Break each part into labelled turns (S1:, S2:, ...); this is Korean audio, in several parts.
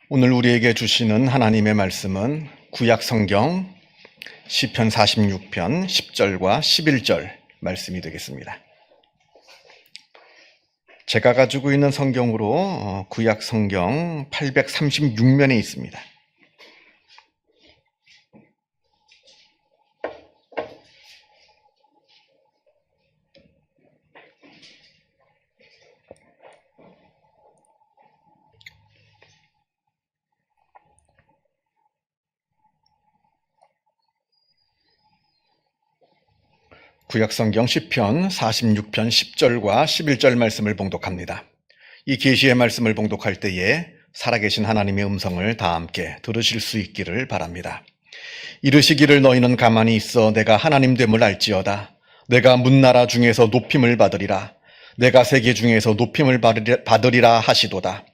S1: 오늘 우리에게 주시는 하나님의 말씀은 구약 성경 시편 46편 10절과 11절 말씀이 되겠습니다. 제가 가지고 있는 성경으로 구약 성경 836면에 있습니다. 구약성경 시편 46편 10절과 11절 말씀을 봉독합니다. 이 계시의 말씀을 봉독할 때에 살아계신 하나님의 음성을 다 함께 들으실 수 있기를 바랍니다. 이르시기를 너희는 가만히 있어 내가 하나님 됨을 알지어다. 내가 문나라 중에서 높임을 받으리라. 내가 세계 중에서 높임을 받으리라 하시도다.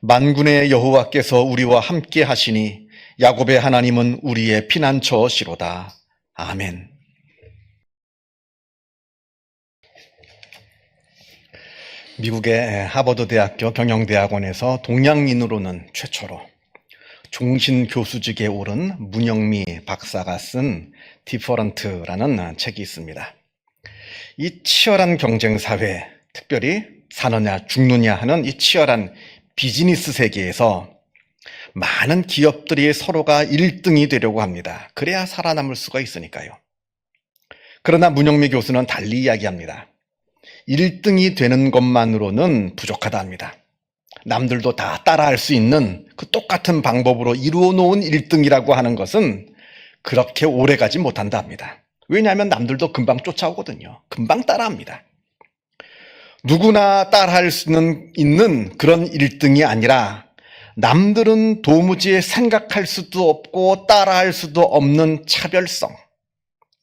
S1: 만군의 여호와께서 우리와 함께 하시니 야곱의 하나님은 우리의 피난처시로다. 아멘. 미국의 하버드 대학교 경영대학원에서 동양인으로는 최초로 종신교수직에 오른 문영미 박사가 쓴 디퍼런트라는 책이 있습니다. 이 치열한 경쟁사회, 특별히 사느냐 죽느냐 하는 이 치열한 비즈니스 세계에서 많은 기업들이 서로가 1등이 되려고 합니다. 그래야 살아남을 수가 있으니까요. 그러나 문영미 교수는 달리 이야기합니다. 1등이 되는 것만으로는 부족하다 합니다. 남들도 다 따라할 수 있는 그 똑같은 방법으로 이루어 놓은 1등이라고 하는 것은 그렇게 오래 가지 못한다 합니다. 왜냐하면 남들도 금방 쫓아오거든요. 금방 따라합니다. 누구나 따라할 수 있는 그런 1등이 아니라 남들은 도무지 생각할 수도 없고 따라할 수도 없는 차별성,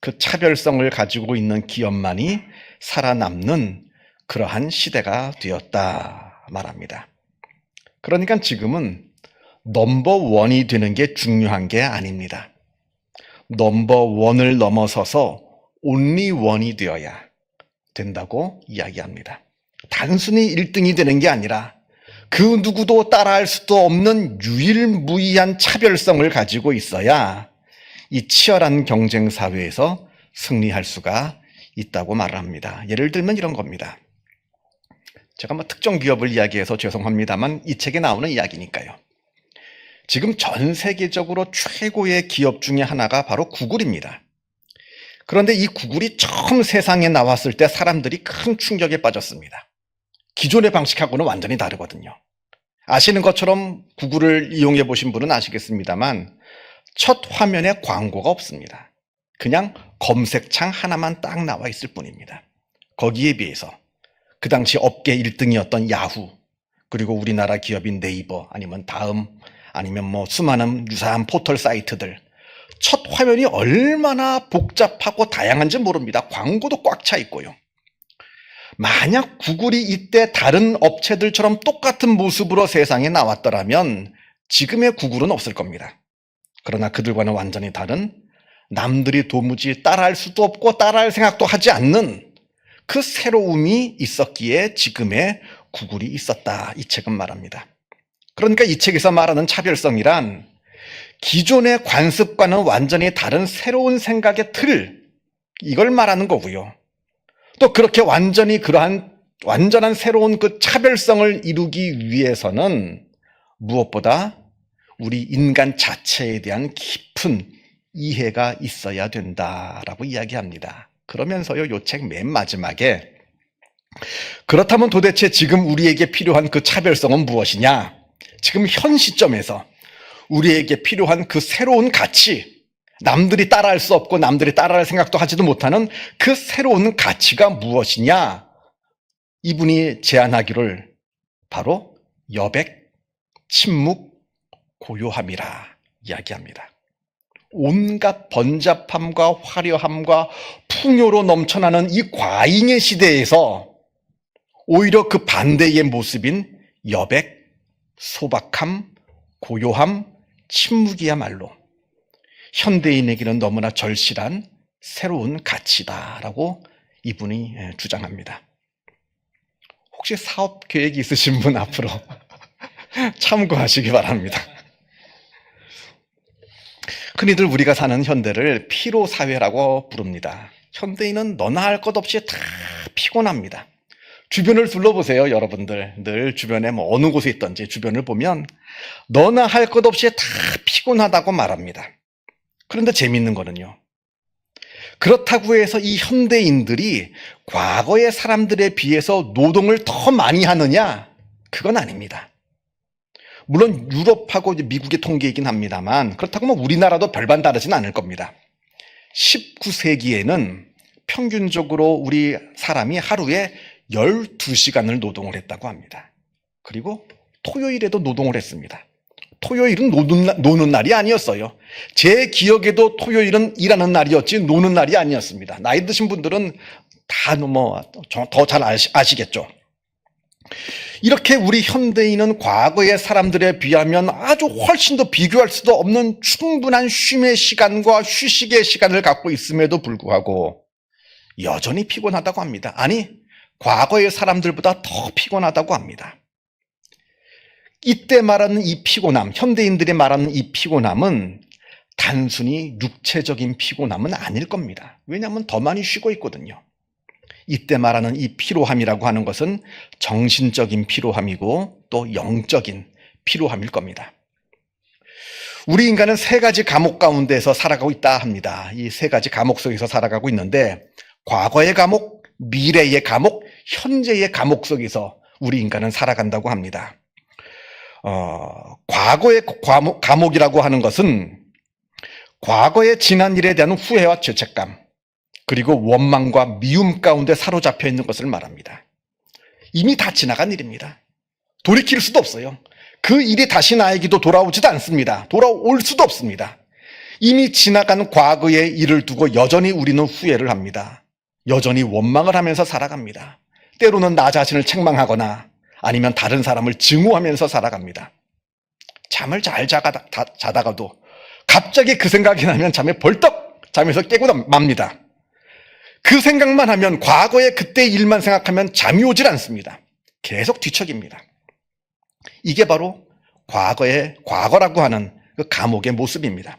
S1: 그 차별성을 가지고 있는 기업만이 살아남는 그러한 시대가 되었다 말합니다. 그러니까 지금은 넘버원이 되는 게 중요한 게 아닙니다. 넘버원을 넘어서서 온리원이 되어야 된다고 이야기합니다. 단순히 1등이 되는 게 아니라 그 누구도 따라할 수도 없는 유일무이한 차별성을 가지고 있어야 이 치열한 경쟁 사회에서 승리할 수가 있다고 말합니다. 예를 들면 이런 겁니다. 제가 특정 기업을 이야기해서 죄송합니다만 이 책에 나오는 이야기니까요. 지금 전 세계적으로 최고의 기업 중에 하나가 바로 구글입니다. 그런데 이 구글이 처음 세상에 나왔을 때 사람들이 큰 충격에 빠졌습니다. 기존의 방식하고는 완전히 다르거든요. 아시는 것처럼 구글을 이용해 보신 분은 아시겠습니다만 첫 화면에 광고가 없습니다. 그냥 검색창 하나만 딱 나와 있을 뿐입니다. 거기에 비해서 그 당시 업계 1등이었던 야후, 그리고 우리나라 기업인 네이버, 아니면 다음, 아니면 수많은 유사한 포털 사이트들, 첫 화면이 얼마나 복잡하고 다양한지 모릅니다. 광고도 꽉 차 있고요. 만약 구글이 이때 다른 업체들처럼 똑같은 모습으로 세상에 나왔더라면 지금의 구글은 없을 겁니다. 그러나 그들과는 완전히 다른, 남들이 도무지 따라할 수도 없고 따라할 생각도 하지 않는 그 새로움이 있었기에 지금의 구글이 있었다. 이 책은 말합니다. 그러니까 이 책에서 말하는 차별성이란 기존의 관습과는 완전히 다른 새로운 생각의 틀, 이걸 말하는 거고요. 또 그렇게 완전한 새로운 그 차별성을 이루기 위해서는 무엇보다 우리 인간 자체에 대한 깊은 이해가 있어야 된다라고 이야기합니다. 그러면서요, 이 책 맨 마지막에 그렇다면 도대체 지금 우리에게 필요한 그 차별성은 무엇이냐? 지금 현 시점에서 우리에게 필요한 그 새로운 가치, 남들이 따라할 수 없고 남들이 따라할 생각도 하지도 못하는 그 새로운 가치가 무엇이냐? 이분이 제안하기를 바로 여백, 침묵, 고요함이라 이야기합니다. 온갖 번잡함과 화려함과 풍요로 넘쳐나는 이 과잉의 시대에서 오히려 그 반대의 모습인 여백, 소박함, 고요함, 침묵이야말로 현대인에게는 너무나 절실한 새로운 가치다라고 이분이 주장합니다. 혹시 사업 계획이 있으신 분 앞으로 참고하시기 바랍니다. 흔히들 우리가 사는 현대를 피로사회라고 부릅니다. 현대인은 너나 할 것 없이 다 피곤합니다. 주변을 둘러보세요, 여러분들. 늘 주변에 어느 곳에 있든지 주변을 보면 너나 할 것 없이 다 피곤하다고 말합니다. 그런데 재미있는 거는요, 그렇다고 해서 이 현대인들이 과거의 사람들에 비해서 노동을 더 많이 하느냐? 그건 아닙니다. 물론 유럽하고 미국의 통계이긴 합니다만, 그렇다고 우리나라도 별반 다르진 않을 겁니다. 19세기에는 평균적으로 우리 사람이 하루에 12시간을 노동을 했다고 합니다. 그리고 토요일에도 노동을 했습니다. 토요일은 노는 날이 아니었어요. 제 기억에도 토요일은 일하는 날이었지 노는 날이 아니었습니다. 나이 드신 분들은 다 더 잘 아시겠죠. 이렇게 우리 현대인은 과거의 사람들에 비하면 아주 훨씬 더 비교할 수도 없는 충분한 쉼의 시간과 휴식의 시간을 갖고 있음에도 불구하고 여전히 피곤하다고 합니다. 아니, 과거의 사람들보다 더 피곤하다고 합니다. 이때 말하는 이 피곤함, 현대인들이 말하는 이 피곤함은 단순히 육체적인 피곤함은 아닐 겁니다. 왜냐하면 더 많이 쉬고 있거든요. 이때 말하는 이 피로함이라고 하는 것은 정신적인 피로함이고 또 영적인 피로함일 겁니다. 우리 인간은 세 가지 감옥 가운데서 살아가고 있다 합니다. 이 세 가지 감옥 속에서 살아가고 있는데, 과거의 감옥, 미래의 감옥, 현재의 감옥 속에서 우리 인간은 살아간다고 합니다. 과거의 감옥이라고 하는 것은 과거의 지난 일에 대한 후회와 죄책감, 그리고 원망과 미움 가운데 사로잡혀 있는 것을 말합니다. 이미 다 지나간 일입니다. 돌이킬 수도 없어요. 그 일이 다시 나에게도 돌아오지도 않습니다. 돌아올 수도 없습니다. 이미 지나간 과거의 일을 두고 여전히 우리는 후회를 합니다. 여전히 원망을 하면서 살아갑니다. 때로는 나 자신을 책망하거나 아니면 다른 사람을 증오하면서 살아갑니다. 잠을 잘 자다가도 갑자기 그 생각이 나면 잠에서 깨고 맙니다. 그 생각만 하면, 과거의 그때 일만 생각하면 잠이 오질 않습니다. 계속 뒤척입니다. 이게 바로 과거라고 하는 그 감옥의 모습입니다.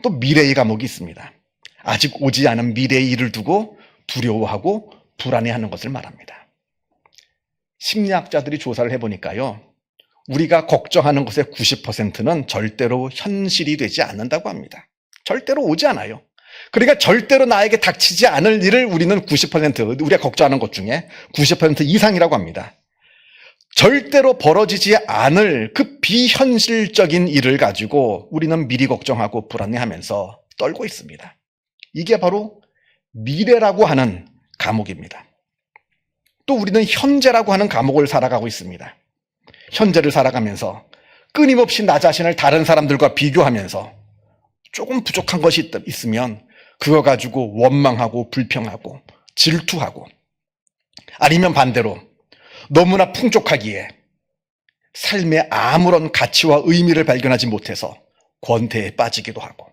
S1: 또 미래의 감옥이 있습니다. 아직 오지 않은 미래의 일을 두고 두려워하고 불안해하는 것을 말합니다. 심리학자들이 조사를 해보니까요, 우리가 걱정하는 것의 90%는 절대로 현실이 되지 않는다고 합니다. 절대로 오지 않아요. 그러니까 절대로 나에게 닥치지 않을 일을 우리는 90%, 우리가 걱정하는 것 중에 90% 이상이라고 합니다. 절대로 벌어지지 않을 그 비현실적인 일을 가지고 우리는 미리 걱정하고 불안해하면서 떨고 있습니다. 이게 바로 미래라고 하는 감옥입니다. 또 우리는 현재라고 하는 감옥을 살아가고 있습니다. 현재를 살아가면서 끊임없이 나 자신을 다른 사람들과 비교하면서 조금 부족한 것이 있으면 그거 가지고 원망하고 불평하고 질투하고, 아니면 반대로 너무나 풍족하기에 삶에 아무런 가치와 의미를 발견하지 못해서 권태에 빠지기도 하고.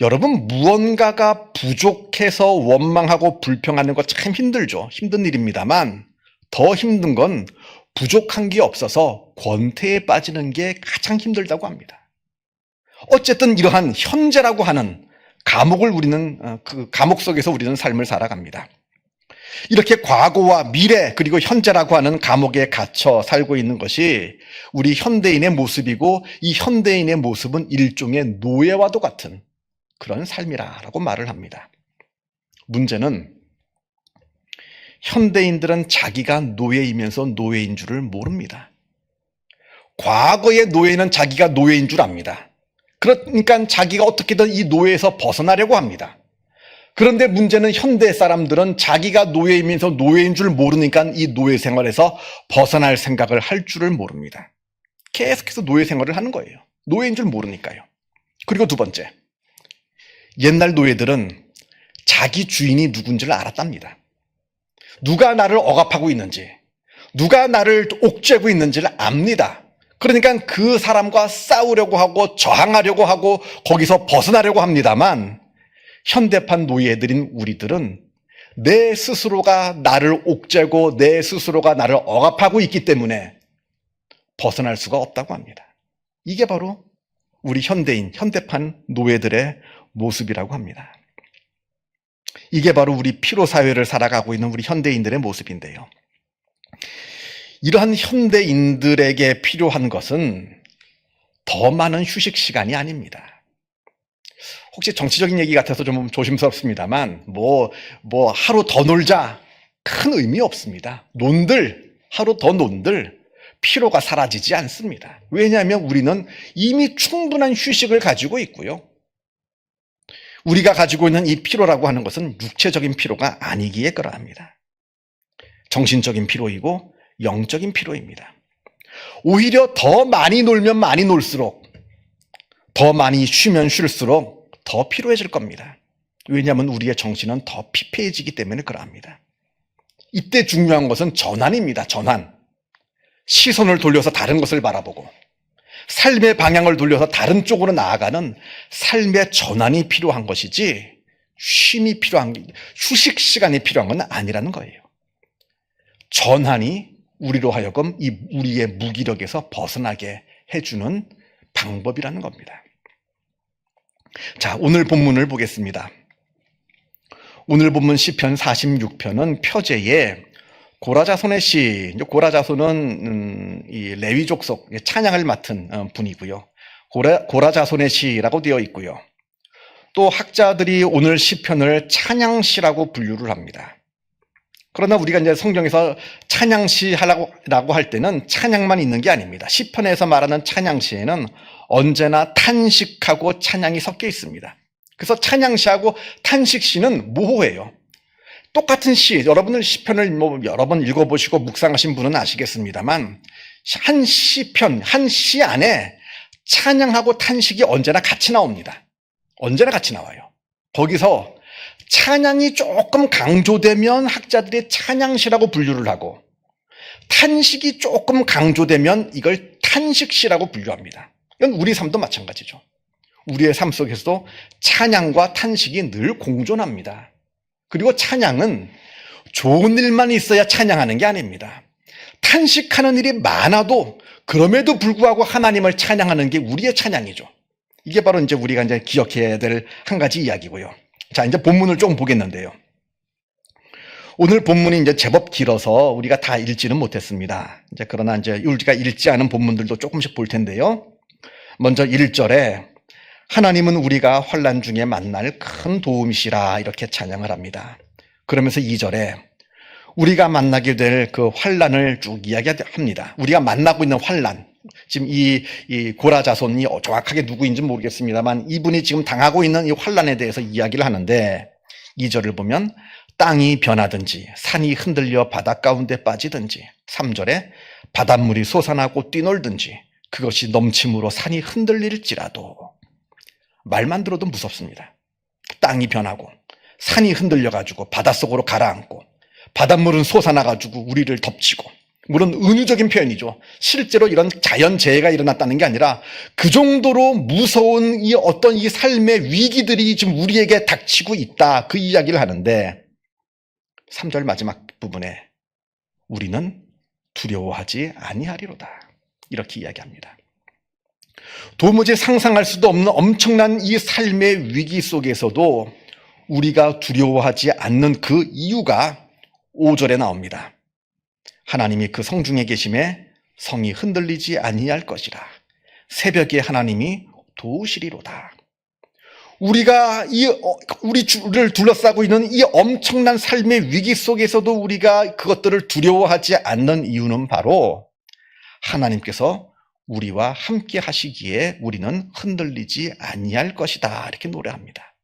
S1: 여러분, 무언가가 부족해서 원망하고 불평하는 거 참 힘들죠. 힘든 일입니다만 더 힘든 건 부족한 게 없어서 권태에 빠지는 게 가장 힘들다고 합니다. 어쨌든 이러한 현재라고 하는 감옥을 우리는, 그 감옥 속에서 우리는 삶을 살아갑니다. 이렇게 과거와 미래 그리고 현재라고 하는 감옥에 갇혀 살고 있는 것이 우리 현대인의 모습이고, 이 현대인의 모습은 일종의 노예와도 같은 그런 삶이라고 말을 합니다. 문제는 현대인들은 자기가 노예이면서 노예인 줄을 모릅니다. 과거의 노예는 자기가 노예인 줄 압니다. 그러니까 자기가 어떻게든 이 노예에서 벗어나려고 합니다. 그런데 문제는 현대 사람들은 자기가 노예이면서 노예인 줄 모르니까 이 노예 생활에서 벗어날 생각을 할 줄을 모릅니다. 계속해서 노예 생활을 하는 거예요. 노예인 줄 모르니까요. 그리고 두 번째, 옛날 노예들은 자기 주인이 누군지를 알았답니다. 누가 나를 억압하고 있는지, 누가 나를 옥죄고 있는지를 압니다. 그러니까 그 사람과 싸우려고 하고 저항하려고 하고 거기서 벗어나려고 합니다만, 현대판 노예들인 우리들은 내 스스로가 나를 옥죄고 내 스스로가 나를 억압하고 있기 때문에 벗어날 수가 없다고 합니다. 이게 바로 우리 현대인, 현대판 노예들의 모습이라고 합니다. 이게 바로 우리 피로사회를 살아가고 있는 우리 현대인들의 모습인데요. 이러한 현대인들에게 필요한 것은 더 많은 휴식 시간이 아닙니다. 혹시 정치적인 얘기 같아서 좀 조심스럽습니다만 하루 더 놀자 큰 의미 없습니다. 하루 더 논들 피로가 사라지지 않습니다. 왜냐하면 우리는 이미 충분한 휴식을 가지고 있고요. 우리가 가지고 있는 이 피로라고 하는 것은 육체적인 피로가 아니기에 그러합니다. 정신적인 피로이고 영적인 피로입니다. 오히려 더 많이 놀면 많이 놀수록, 더 많이 쉬면 쉴수록 더 피로해질 겁니다. 왜냐하면 우리의 정신은 더 피폐해지기 때문에 그러합니다. 이때 중요한 것은 전환입니다. 전환. 시선을 돌려서 다른 것을 바라보고 삶의 방향을 돌려서 다른 쪽으로 나아가는 삶의 전환이 필요한 것이지 휴식 시간이 필요한 건 아니라는 거예요. 전환이 우리로 하여금 우리의 무기력에서 벗어나게 해주는 방법이라는 겁니다. 자, 오늘 본문을 보겠습니다. 오늘 본문 시편 46편은 표제의 고라자손의 시, 고라자손은 이 레위족 속 찬양을 맡은 분이고요. 고라자손의 시라고 되어 있고요. 또 학자들이 오늘 시편을 찬양시라고 분류를 합니다. 그러나 우리가 이제 성경에서 찬양시라고 할 때는 찬양만 있는 게 아닙니다. 시편에서 말하는 찬양시에는 언제나 탄식하고 찬양이 섞여 있습니다. 그래서 찬양시하고 탄식시는 모호해요. 똑같은 시, 여러분은 시편을 여러 번 읽어보시고 묵상하신 분은 아시겠습니다만 한 시편, 한 시 안에 찬양하고 탄식이 언제나 같이 나옵니다. 언제나 같이 나와요. 거기서 찬양이 조금 강조되면 학자들이 찬양시라고 분류를 하고 탄식이 조금 강조되면 이걸 탄식시라고 분류합니다. 이건 우리 삶도 마찬가지죠. 우리의 삶 속에서도 찬양과 탄식이 늘 공존합니다. 그리고 찬양은 좋은 일만 있어야 찬양하는 게 아닙니다. 탄식하는 일이 많아도 그럼에도 불구하고 하나님을 찬양하는 게 우리의 찬양이죠. 이게 바로 이제 우리가 이제 기억해야 될 한 가지 이야기고요. 자, 이제 본문을 조금 보겠는데요. 오늘 본문이 이제 제법 길어서 우리가 다 읽지는 못했습니다. 그러나 이제 우리가 읽지 않은 본문들도 조금씩 볼 텐데요. 먼저 1절에 하나님은 우리가 환난 중에 만날 큰 도움이시라 이렇게 찬양을 합니다. 그러면서 2절에 우리가 만나게 될 그 환난을 쭉 이야기합니다. 우리가 만나고 있는 환난, 지금 이 고라자손이 정확하게 누구인지 모르겠습니다만 이분이 지금 당하고 있는 이 환난에 대해서 이야기를 하는데 2절을 보면 땅이 변하든지 산이 흔들려 바다 가운데 빠지든지 3절에 바닷물이 솟아나고 뛰놀든지 그것이 넘침으로 산이 흔들릴지라도 말만 들어도 무섭습니다. 땅이 변하고 산이 흔들려가지고 바닷속으로 가라앉고 바닷물은 솟아나가지고 우리를 덮치고, 물론 은유적인 표현이죠. 실제로 이런 자연재해가 일어났다는 게 아니라 그 정도로 무서운 이 삶의 위기들이 지금 우리에게 닥치고 있다, 그 이야기를 하는데 3절 마지막 부분에 우리는 두려워하지 아니하리로다 이렇게 이야기합니다. 도무지 상상할 수도 없는 엄청난 이 삶의 위기 속에서도 우리가 두려워하지 않는 그 이유가 5절에 나옵니다. 하나님이 그 성중에 계심에 성이 흔들리지 아니할 것이라. 새벽에 하나님이 도우시리로다. 우리가 우리를 둘러싸고 있는 이 엄청난 삶의 위기 속에서도 우리가 그것들을 두려워하지 않는 이유는 바로 하나님께서 우리와 함께 하시기에 우리는 흔들리지 아니할 것이다 이렇게 노래합니다.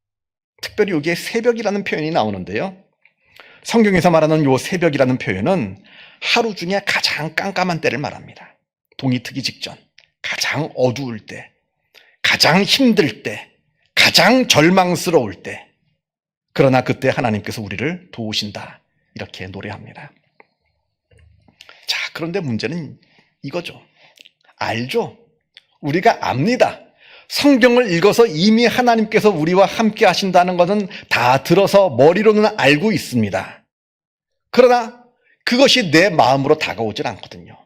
S1: 특별히 여기에 새벽이라는 표현이 나오는데요. 성경에서 말하는 이 새벽이라는 표현은 하루 중에 가장 깜깜한 때를 말합니다. 동이 트기 직전, 가장 어두울 때, 가장 힘들 때, 가장 절망스러울 때, 그러나 그때 하나님께서 우리를 도우신다 이렇게 노래합니다. 자, 그런데 문제는 이거죠. 알죠? 우리가 압니다. 성경을 읽어서 이미 하나님께서 우리와 함께 하신다는 것은 다 들어서 머리로는 알고 있습니다. 그러나 그것이 내 마음으로 다가오질 않거든요.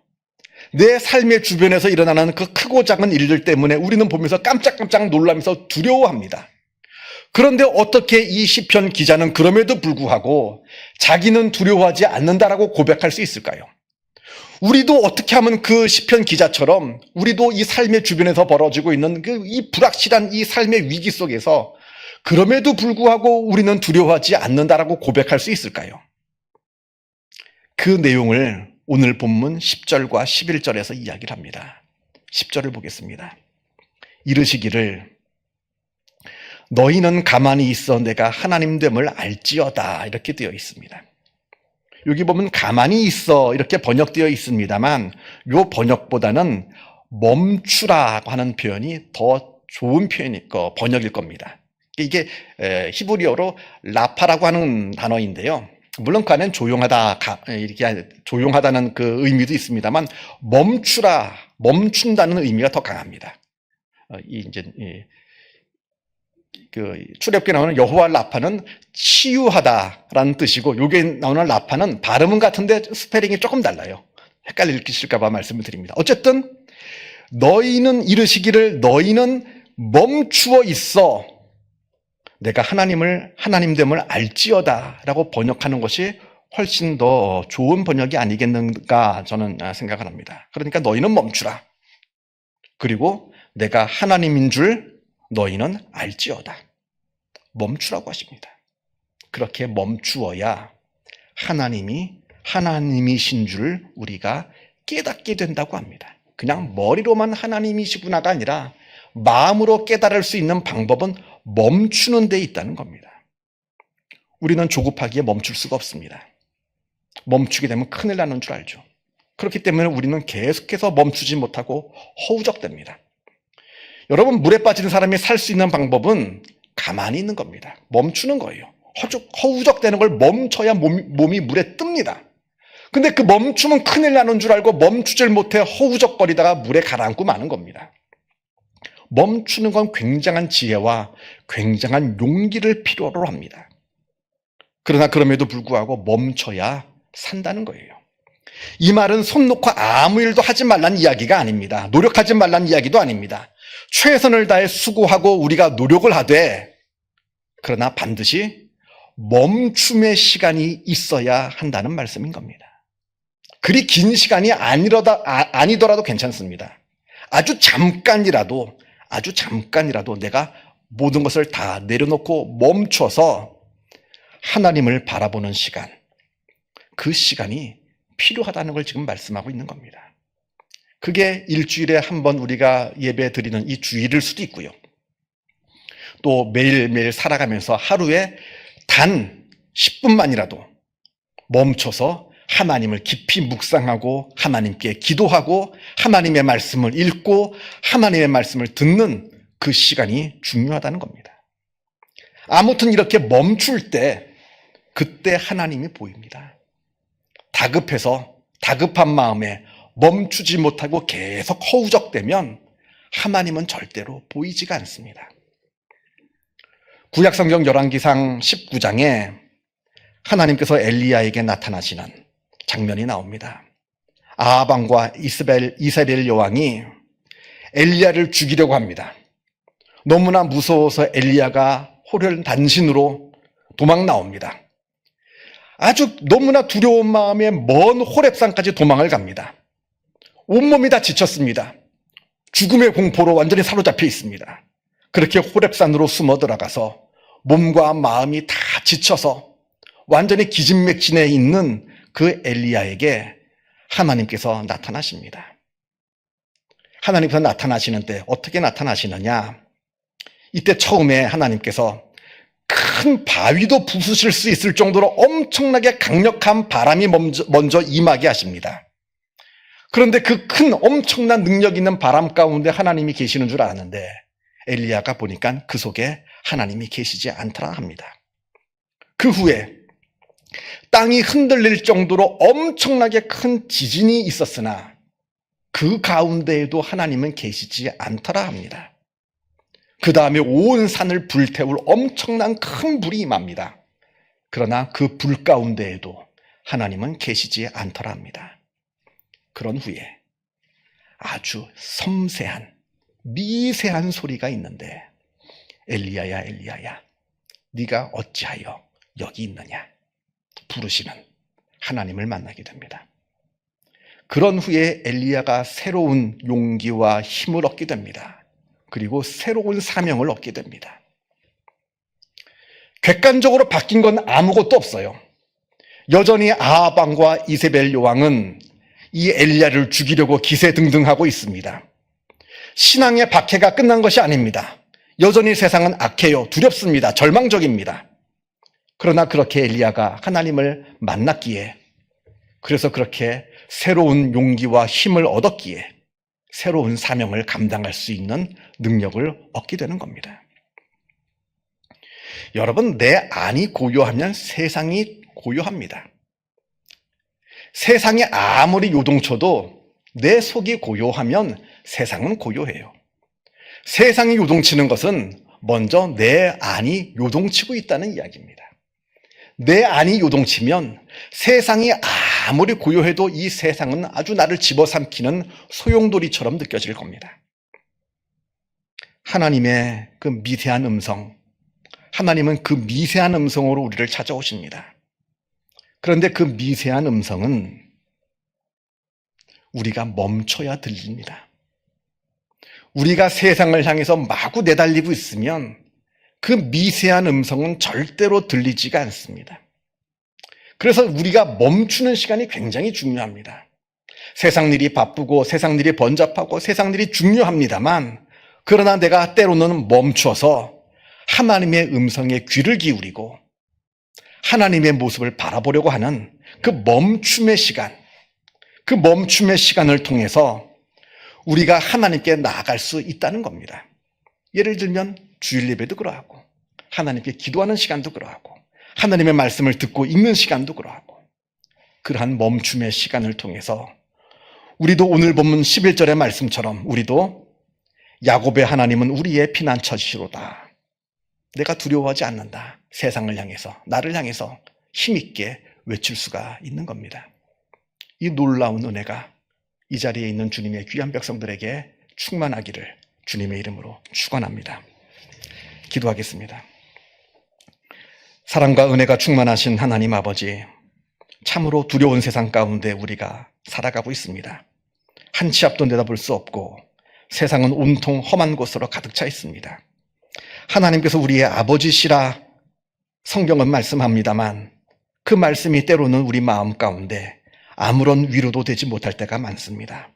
S1: 내 삶의 주변에서 일어나는 그 크고 작은 일들 때문에 우리는 보면서 깜짝깜짝 놀라면서 두려워합니다. 그런데 어떻게 이 시편 기자는 그럼에도 불구하고 자기는 두려워하지 않는다라고 고백할 수 있을까요? 우리도 어떻게 하면 그 시편 기자처럼 우리도 이 삶의 주변에서 벌어지고 있는 이 불확실한 이 삶의 위기 속에서 그럼에도 불구하고 우리는 두려워하지 않는다라고 고백할 수 있을까요? 그 내용을 오늘 본문 10절과 11절에서 이야기를 합니다. 10절을 보겠습니다. 이르시기를 너희는 가만히 있어 내가 하나님 됨을 알지어다 이렇게 되어 있습니다. 여기 보면 가만히 있어 이렇게 번역되어 있습니다만 이 번역보다는 멈추라고 하는 표현이 더 좋은 번역일 겁니다. 이게 히브리어로 라파라고 하는 단어인데요. 물론 그 안에는 조용하다는 그 의미도 있습니다만 멈추라, 멈춘다는 의미가 더 강합니다. 그 출애굽기에 나오는 여호와 라파는 치유하다라는 뜻이고 여기에 나오는 라파는 발음은 같은데 스페링이 조금 달라요. 헷갈리실까 봐 말씀을 드립니다. 어쨌든 너희는 이르시기를 너희는 멈추어 있어 내가 하나님됨을 알지어다 라고 번역하는 것이 훨씬 더 좋은 번역이 아니겠는가 저는 생각을 합니다. 그러니까 너희는 멈추라. 그리고 내가 하나님인 줄 너희는 알지어다. 멈추라고 하십니다. 그렇게 멈추어야 하나님이신 줄 우리가 깨닫게 된다고 합니다. 그냥 머리로만 하나님이시구나가 아니라 마음으로 깨달을 수 있는 방법은 멈추는 데 있다는 겁니다. 우리는 조급하기에 멈출 수가 없습니다. 멈추게 되면 큰일 나는 줄 알죠. 그렇기 때문에 우리는 계속해서 멈추지 못하고 허우적댑니다. 여러분, 물에 빠지는 사람이 살 수 있는 방법은 가만히 있는 겁니다. 멈추는 거예요. 허우적대는 걸 멈춰야 몸이 물에 뜹니다. 근데 그 멈추면 큰일 나는 줄 알고 멈추질 못해 허우적거리다가 물에 가라앉고 마는 겁니다. 멈추는 건 굉장한 지혜와 굉장한 용기를 필요로 합니다. 그러나 그럼에도 불구하고 멈춰야 산다는 거예요. 이 말은 손 놓고 아무 일도 하지 말란 이야기가 아닙니다. 노력하지 말란 이야기도 아닙니다. 최선을 다해 수고하고 우리가 노력을 하되 그러나 반드시 멈춤의 시간이 있어야 한다는 말씀인 겁니다. 그리 긴 시간이 아니더라도 괜찮습니다. 아주 잠깐이라도 내가 모든 것을 다 내려놓고 멈춰서 하나님을 바라보는 시간, 그 시간이 필요하다는 걸 지금 말씀하고 있는 겁니다. 그게 일주일에 한 번 우리가 예배 드리는 이 주일일 수도 있고요. 또 매일매일 살아가면서 하루에 단 10분만이라도 멈춰서 하나님을 깊이 묵상하고 하나님께 기도하고 하나님의 말씀을 읽고 하나님의 말씀을 듣는 그 시간이 중요하다는 겁니다. 아무튼 이렇게 멈출 때 그때 하나님이 보입니다. 다급한 마음에 멈추지 못하고 계속 허우적대면 하나님은 절대로 보이지가 않습니다. 구약성경 열왕기상 19장에 하나님께서 엘리야에게 나타나시는 장면이 나옵니다. 아합 왕과 이세벨 여왕이 엘리야를 죽이려고 합니다. 너무나 무서워서 엘리야가 호련단신으로 도망 나옵니다. 아주 너무나 두려운 마음에 먼 호렙산까지 도망을 갑니다. 온몸이 다 지쳤습니다. 죽음의 공포로 완전히 사로잡혀 있습니다. 그렇게 호렙산으로 숨어 들어가서 몸과 마음이 다 지쳐서 완전히 기진맥진해 있는 그 엘리야에게 하나님께서 나타나십니다. 하나님께서 나타나시는 때 어떻게 나타나시느냐? 이때 처음에 하나님께서 큰 바위도 부수실 수 있을 정도로 엄청나게 강력한 바람이 먼저 임하게 하십니다. 그런데 그 큰 엄청난 능력 있는 바람 가운데 하나님이 계시는 줄 아는데 엘리야가 보니까 그 속에 하나님이 계시지 않더라 합니다. 그 후에 땅이 흔들릴 정도로 엄청나게 큰 지진이 있었으나 그 가운데에도 하나님은 계시지 않더라 합니다. 그 다음에 온 산을 불태울 엄청난 큰 불이 임합니다. 그러나 그 불 가운데에도 하나님은 계시지 않더라 합니다. 그런 후에 아주 섬세한 미세한 소리가 있는데 엘리야야 엘리야야 네가 어찌하여 여기 있느냐 부르시는 하나님을 만나게 됩니다. 그런 후에 엘리야가 새로운 용기와 힘을 얻게 됩니다. 그리고 새로운 사명을 얻게 됩니다. 객관적으로 바뀐 건 아무것도 없어요. 여전히 아합 왕과 이세벨 여왕은 이 엘리야를 죽이려고 기세등등하고 있습니다. 신앙의 박해가 끝난 것이 아닙니다. 여전히 세상은 악해요. 두렵습니다. 절망적입니다. 그러나 그렇게 엘리야가 하나님을 만났기에, 그래서 그렇게 새로운 용기와 힘을 얻었기에 새로운 사명을 감당할 수 있는 능력을 얻게 되는 겁니다. 여러분, 내 안이 고요하면 세상이 고요합니다. 세상이 아무리 요동쳐도 내 속이 고요하면 세상은 고요해요. 세상이 요동치는 것은 먼저 내 안이 요동치고 있다는 이야기입니다. 내 안이 요동치면 세상이 아무리 고요해도 이 세상은 아주 나를 집어삼키는 소용돌이처럼 느껴질 겁니다. 하나님의 그 미세한 음성, 하나님은 그 미세한 음성으로 우리를 찾아오십니다. 그런데 그 미세한 음성은 우리가 멈춰야 들립니다. 우리가 세상을 향해서 마구 내달리고 있으면 그 미세한 음성은 절대로 들리지가 않습니다. 그래서 우리가 멈추는 시간이 굉장히 중요합니다. 세상 일이 바쁘고 세상 일이 번잡하고 세상 일이 중요합니다만, 그러나 내가 때로는 멈춰서 하나님의 음성에 귀를 기울이고 하나님의 모습을 바라보려고 하는 그 멈춤의 시간, 그 멈춤의 시간을 통해서 우리가 하나님께 나아갈 수 있다는 겁니다. 예를 들면 주일 예배도 그러하고, 하나님께 기도하는 시간도 그러하고, 하나님의 말씀을 듣고 읽는 시간도 그러하고, 그러한 멈춤의 시간을 통해서 우리도 오늘 본문 11절의 말씀처럼 우리도 야곱의 하나님은 우리의 피난처시로다, 내가 두려워하지 않는다, 세상을 향해서, 나를 향해서 힘있게 외칠 수가 있는 겁니다. 이 놀라운 은혜가 이 자리에 있는 주님의 귀한 백성들에게 충만하기를 주님의 이름으로 축원합니다. 기도하겠습니다. 사랑과 은혜가 충만하신 하나님 아버지, 참으로 두려운 세상 가운데 우리가 살아가고 있습니다. 한 치 앞도 내다볼 수 없고 세상은 온통 험한 곳으로 가득 차 있습니다. 하나님께서 우리의 아버지시라 성경은 말씀합니다만, 그 말씀이 때로는 우리 마음 가운데 아무런 위로도 되지 못할 때가 많습니다.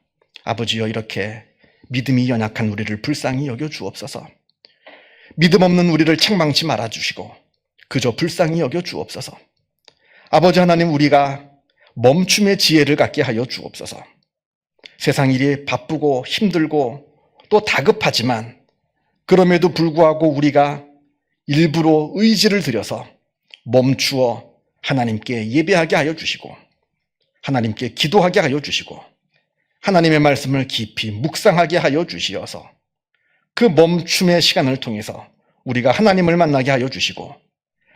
S1: 아버지여, 이렇게 믿음이 연약한 우리를 불쌍히 여겨 주옵소서. 믿음 없는 우리를 책망치 말아주시고 그저 불쌍히 여겨 주옵소서. 아버지 하나님, 우리가 멈춤의 지혜를 갖게 하여 주옵소서. 세상 일이 바쁘고 힘들고 또 다급하지만 그럼에도 불구하고 우리가 일부러 의지를 들여서 멈추어 하나님께 예배하게 하여 주시고, 하나님께 기도하게 하여 주시고, 하나님의 말씀을 깊이 묵상하게 하여 주시어서 그 멈춤의 시간을 통해서 우리가 하나님을 만나게 하여 주시고,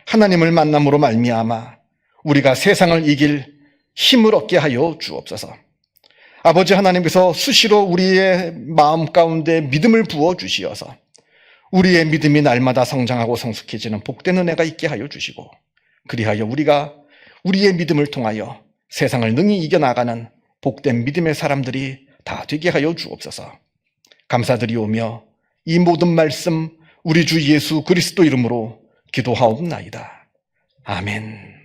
S1: 하나님을 만남으로 말미암아 우리가 세상을 이길 힘을 얻게 하여 주옵소서. 아버지 하나님께서 수시로 우리의 마음 가운데 믿음을 부어 주시어서 우리의 믿음이 날마다 성장하고 성숙해지는 복된 은혜가 있게 하여 주시고, 그리하여 우리가 우리의 믿음을 통하여 세상을 능히 이겨나가는 복된 믿음의 사람들이 다 되게 하여 주옵소서. 감사드리오며 이 모든 말씀 우리 주 예수 그리스도 이름으로 기도하옵나이다. 아멘.